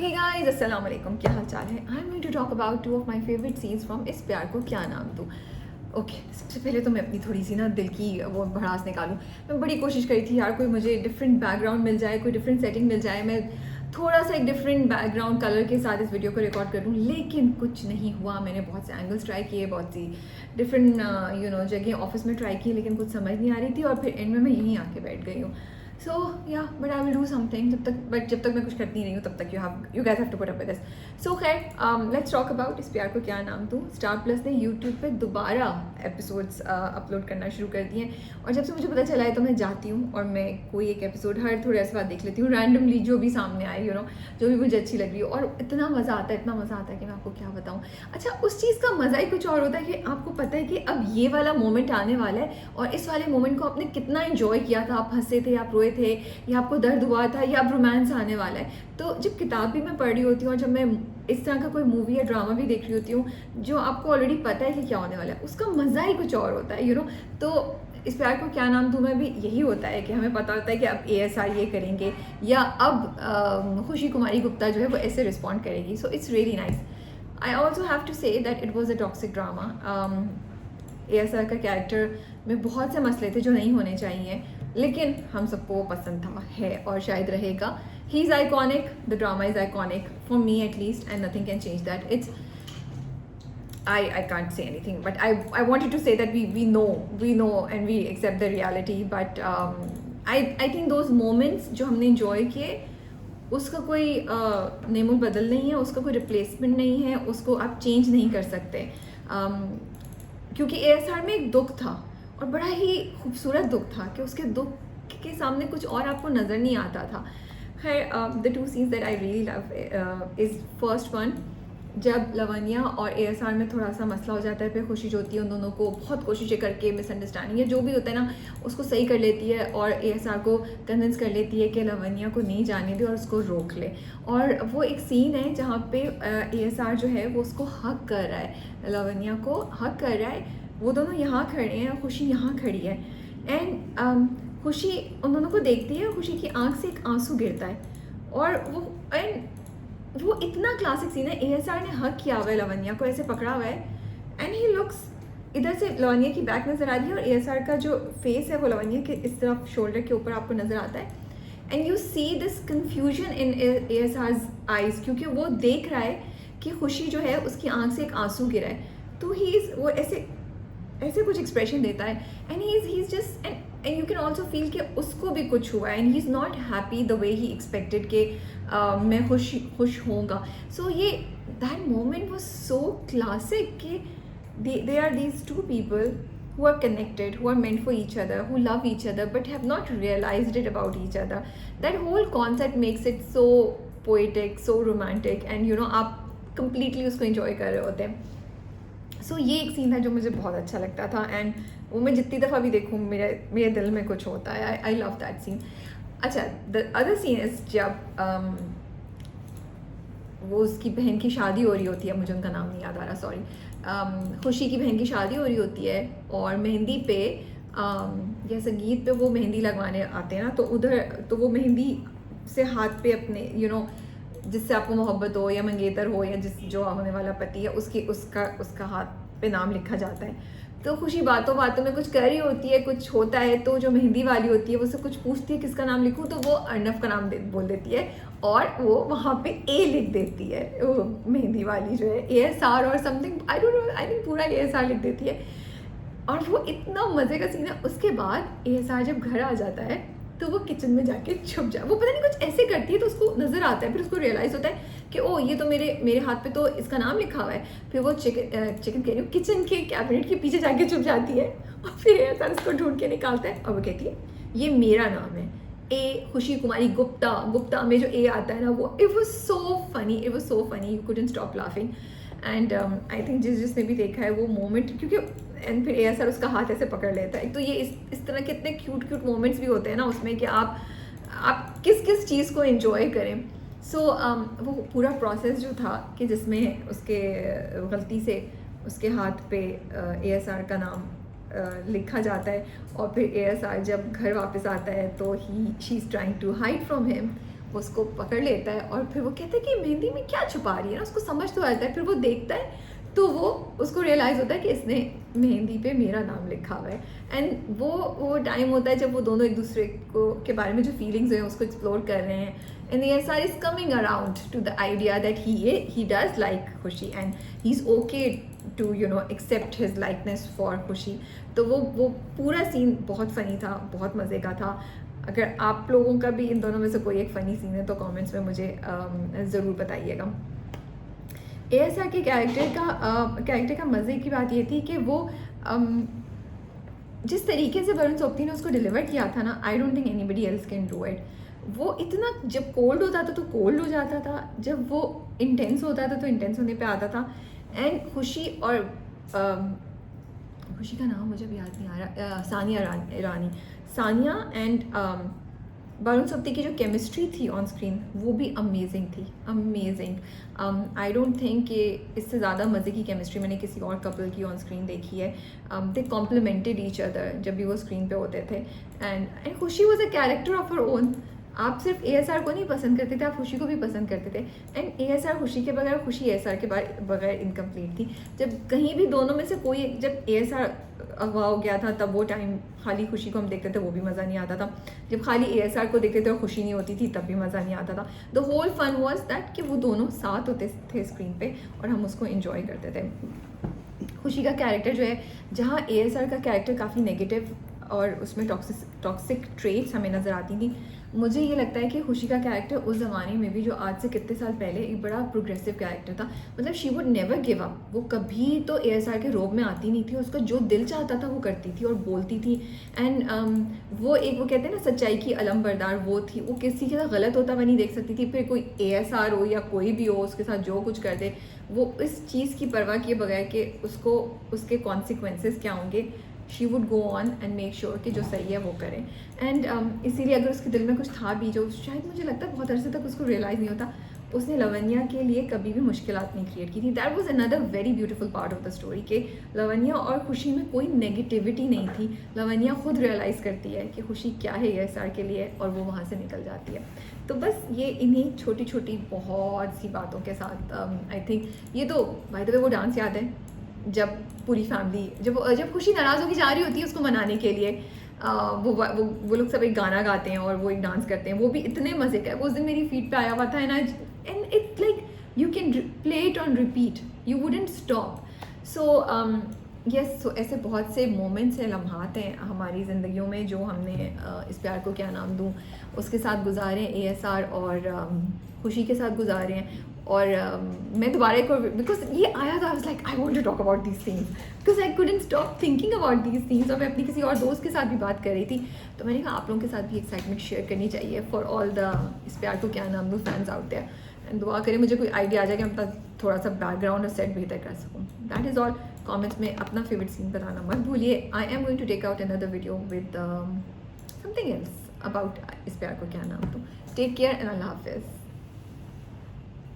Hey guys, अस्सलाम वालेकुम, क्या हाल चाल है। I am going to talk about two of my favourite scenes from इस प्यार को क्या नाम दूँ। ओके, सबसे पहले तो मैं अपनी थोड़ी सी ना दिल की वो भड़ास निकालूं। मैं बड़ी कोशिश करी थी यार, कोई मुझे डिफरेंट बैकग्राउंड मिल जाए, कोई डिफरेंट सेटिंग मिल जाए, मैं थोड़ा सा एक डिफरेंट बैकग्राउंड कलर के साथ इस वीडियो को रिकॉर्ड कर दूँ, लेकिन कुछ नहीं हुआ। मैंने बहुत से एंगल्स ट्राई किए, बहुत सी डिफरेंट जगह ऑफिस में ट्राई की, लेकिन कुछ समझ नहीं आ रही थी और फिर एंड में मैं यहीं आके बैठ गई हूँ। सो या but I will do something जब तक मैं कुछ करती नहीं हूँ तब तक you guess have to put up with this. So खैर, लेट्स टॉक अबाउट इस प्यार को क्या नाम दूँ। स्टार प्लस ने यूट्यूब पे दोबारा एपिसोड्स अपलोड करना शुरू कर दिए हैं और जब से मुझे पता चला है तो मैं जाती हूँ और मैं कोई एक एपिसोड हर थोड़े ऐसे बाद देख लेती हूँ रैंडमली, जो भी सामने आए जो भी मुझे अच्छी लग रही हो। और इतना मज़ा आता है कि मैं आपको क्या बताऊँ। अच्छा, उस चीज़ का मज़ा ही कुछ और होता है कि आपको पता है कि अब ये वाला मोमेंट आने वाला है और इस वाले मोमेंट को आपने कितना इन्जॉय किया था। आप हंसे थे, आप रोए थे, या आपको दर्द हुआ था, या अब रोमांस आने वाला है। तो जब किताब भी मैं पढ़ रही होती हूँ और जब मैं इस तरह का कोई मूवी या ड्रामा भी देख रही होती हूँ जो आपको ऑलरेडी पता है कि क्या होने वाला है, उसका मज़ा ही कुछ और होता है तो इस प्यार को क्या नाम दूँ में भी यही होता है कि हमें पता होता है कि अब ASR ये करेंगे या अब खुशी कुमारी गुप्ता जो है वो ऐसे रिस्पॉन्ड करेगी। So it's really nice. I also have to say that it was a toxic drama. ASR का कैरेक्टर में बहुत से मसले थे जो नहीं होने चाहिए, लेकिन हम सबको वो पसंद था, है और शायद रहेगा। He is iconic, the drama is iconic for me at least, and nothing can change that. It's I can't say anything, but I wanted to say that we know and we accept the reality, but I think those moments जो हमने enjoy किए उसका कोई नेमुल बदल नहीं है, उसका कोई रिप्लेसमेंट नहीं है, उसको आप चेंज नहीं कर सकते। क्योंकि ASR में एक दुख था और बड़ा ही खूबसूरत दुख था कि उसके दुख के सामने कुछ और आपको नज़र नहीं आता था। खैर, the two scenes that I really love is first one, जब लवन्या और ASR में थोड़ा सा मसला हो जाता है, फिर खुशी जो होती है उन दोनों को बहुत कोशिशें करके मिसअंडरस्टैंडिंग या जो भी होता है ना उसको सही कर लेती है और ASR को कन्विंस कर लेती है कि लवन्या को नहीं जाने दे और उसको रोक ले। और वो एक सीन है जहाँ पे ASR जो है वो उसको हक कर रहा है, लवन्या को हक कर रहा है। वो दोनों यहाँ खड़े हैं और खुशी यहाँ खड़ी है, एंड खुशी उन दोनों को देखती है और खुशी की आँख से एक आंसू गिरता है और वो इतना क्लासिक सीन है। ASR ने हक किया हुआ है लवन्या को, ऐसे पकड़ा हुआ है, एंड ही लुक्स, इधर से लवन्या की बैक नज़र आ रही है और ASR का जो फेस है वो लवन्या के इस तरफ शोल्डर के ऊपर आपको नज़र आता है, and you see this confusion in ASR's eyes, क्योंकि वो देख रहा है कि खुशी जो है उसकी आँख से एक आंसू गिरा है, तो वो ऐसे कुछ एक्सप्रेशन देता है, and he is just and you can also feel कि उसको भी कुछ हुआ है, and he is not happy the way he expected कि मैं खुश होऊंगा। सो ये that moment was so classic कि they are these two people who are connected, who are meant for each other, who love each other but have not realized it about each other. That whole concept makes it so poetic, so romantic, and आप completely उसको enjoy कर रहे होते हैं। सो ये एक scene था जो मुझे बहुत अच्छा लगता था, एंड वो मैं जितनी दफ़ा भी देखूँ मेरे दिल में कुछ होता है। I love that scene. अच्छा, द अदर सीन इज़ जब वो उसकी बहन की शादी हो रही होती है, मुझे उनका नाम नहीं याद आ रहा, सॉरी। खुशी की बहन की शादी हो रही होती है और मेहंदी पे या संगीत पे वो मेहंदी लगवाने आते हैं ना, तो उधर तो वो मेहंदी से हाथ पे अपने जिससे आपको मोहब्बत हो या मंगेतर हो या जो होने वाला पति है उसका हाथ पे नाम लिखा जाता है। तो खुशी बातों बातों में कुछ कर रही होती है, कुछ होता है, तो जो मेहंदी वाली होती है वो उससे कुछ पूछती है किसका नाम लिखूं, तो वो अर्नव का नाम बोल देती है और वो वहाँ पे A लिख देती है, वो मेहंदी वाली जो है ASR और something, I don't know, I think पूरा ASR लिख देती है। और वो इतना मज़े का सीन है। उसके बाद ASR जब घर आ जाता है तो वो किचन में जाके छुप जाए, वो पता नहीं कुछ ऐसे करती है तो उसको नज़र आता है, फिर उसको रियलाइज़ होता है कि ओ ये तो मेरे हाथ पे तो इसका नाम लिखा हुआ है। फिर वो चिकन कह रही हूँ किचन के कैबिनेट के पीछे जाके छुप जाती है और फिर ASR उसको ढूंढ के निकालता है और वो कहती है ये मेरा नाम है, खुशी कुमारी गुप्ता में जो A आता है ना, वो it was so funny, you couldn't stop laughing. And I think जिसने भी देखा है वो मोमेंट, क्योंकि एंड फिर ASR उसका हाथ ऐसे पकड़ लेता है, तो ये इस तरह के इतने क्यूट मोमेंट्स भी होते हैं ना उसमें कि आप किस चीज़ को एंजॉय करें। सो वो पूरा प्रोसेस जो था कि जिसमें उसके गलती से उसके हाथ पे ASR का नाम लिखा जाता है और फिर ASR जब घर वापस आता है तो she is trying to hide from him, वो उसको पकड़ लेता है और फिर वो कहता है कि मेहंदी में क्या छुपा रही है ना, उसको समझ तो आता है। फिर वो देखता है तो वो उसको रियलाइज़ होता है कि इसने मेहंदी पे मेरा नाम लिखा हुआ है। एंड वो टाइम होता है जब वो दोनों एक दूसरे को के बारे में जो फीलिंग्स हैं उसको एक्सप्लोर कर रहे हैं। And ESR is coming around to the idea that he does like Khushi and he is okay to accept his likeness for Khushi. तो वो पूरा सीन बहुत फ़नी था, बहुत मज़े का था। अगर आप लोगों का भी इन दोनों में से कोई एक फ़नी सीन है तो कमेंट्स में मुझे ज़रूर बताइएगा। ASR के कैरेक्टर का मज़े की बात ये थी कि वो जिस तरीके से वरुण सोबती ने उसको डिलीवर किया था ना, I don't think anybody else can do it. वो इतना जब कोल्ड होता था तो कोल्ड हो जाता था, जब वो इंटेंस होता था तो इंटेंस होने पे आता था। एंड खुशी और खुशी का नाम मुझे भी याद नहीं आ रहा, सानिया एंड वरुण सोबती की जो केमिस्ट्री थी ऑन स्क्रीन वो भी अमेजिंग थी, अमेजिंग। आई डोंट थिंक कि इससे ज़्यादा मज़े की केमिस्ट्री मैंने किसी और कपल की ऑन स्क्रीन देखी है। दे कॉम्प्लीमेंटेड ईच अदर जब भी वो स्क्रीन पे होते थे। एंड खुशी was a character of her own. आप सिर्फ ASR को नहीं पसंद करते थे, आप खुशी को भी पसंद करते थे। एंड ASR खुशी के बगैर, खुशी ASR के बगैर इनकम्प्लीट थी। जब कहीं भी दोनों में से कोई, जब ASR अगवा हो गया था तब वो टाइम खाली खुशी को हम देखते थे, वो भी मज़ा नहीं आता था। जब खाली ASR को देखते थे और खुशी नहीं होती थी तब भी मज़ा नहीं आता था। The whole fun was that कि वो दोनों साथ होते थे स्क्रीन पे और हम उसको इन्जॉय करते थे। खुशी का कैरेक्टर जो है, जहाँ ASR का कैरेक्टर काफ़ी नेगेटिव और उसमें टॉक्सिक ट्रेट्स हमें नज़र आती थी, मुझे ये लगता है कि खुशी का कैरेक्टर उस ज़माने में भी, जो आज से कितने साल पहले, एक बड़ा प्रोग्रेसिव कैरेक्टर था। मतलब she would never give up. वो कभी तो ASR के रोब में आती नहीं थी, उसका जो दिल चाहता था वो करती थी और बोलती थी। एंड वो कहते हैं ना, सच्चाई की अलमबरदार वो थी। वो किसी के साथ गलत होता हुआ नहीं देख सकती थी, फिर कोई ASR हो या कोई भी हो उसके साथ जो कुछ कर दे, वो इस चीज़ की परवाह किए बगैर कि उसको उसके कॉन्सिक्वेंसेस क्या होंगे, she would go on and make sure कि जो सही है वो करें। एंड इसीलिए अगर उसके दिल में कुछ था भी जो शायद मुझे लगता है बहुत अरसे तक उसको रियलाइज़ नहीं होता, उसने लवन्या के लिए कभी भी मुश्किलात नहीं क्रिएट की थी। That was another very beautiful part of the story कि लवन्या और खुशी में कोई नेगेटिविटी नहीं थी। लवन्या खुद रियलाइज़ करती है कि खुशी क्या है ASR के लिए और वो वहाँ से निकल जाती है। तो बस ये इन्हीं छोटी छोटी बहुत सी बातों के साथ आई थिंक ये तो बाय द वे वो डांस याद है जब पूरी फैमिली, जब खुशी नाराज़ होकर जा रही होती है उसको मनाने के लिए, वो लोग सब एक गाना गाते हैं और वो एक डांस करते हैं, वो भी इतने मज़े का है। वो उस दिन मेरी फीड पे आया हुआ था and it's like you can play it on repeat, you wouldn't stop. So yes, so ऐसे बहुत से मोमेंट्स हैं, लम्हात हैं हमारी ज़िंदगियों में जो हमने इस प्यार को क्या नाम दूँ उसके साथ गुजारे हैं, ASR और खुशी के साथ गुजारे हैं। और मैं दोबारा एक और, बिकॉज ये आया था, I was like I want to talk about these things because I couldn't stop thinking about these things. और मैं अपनी किसी और दोस्त के साथ भी बात कर रही थी तो मैंने कहा आप लोगों के साथ भी एक्साइटमेंट शेयर करनी चाहिए फॉर ऑल द इस प्यार को क्या नाम दूँ फैंस आउट देयर। एंड दुआ करें मुझे कोई आइडिया आ जाए कि मैं थोड़ा सा बैकग्राउंड और सेट बेहतर कर सकूँ। That is all. कमेंट्स में अपना फेवरेट सीन बताना मत भूलिए। I am going to take out another video with something else about इस प्यार को क्या नाम दूँ। टेक केयर एंड अल्लाह हाफिज़।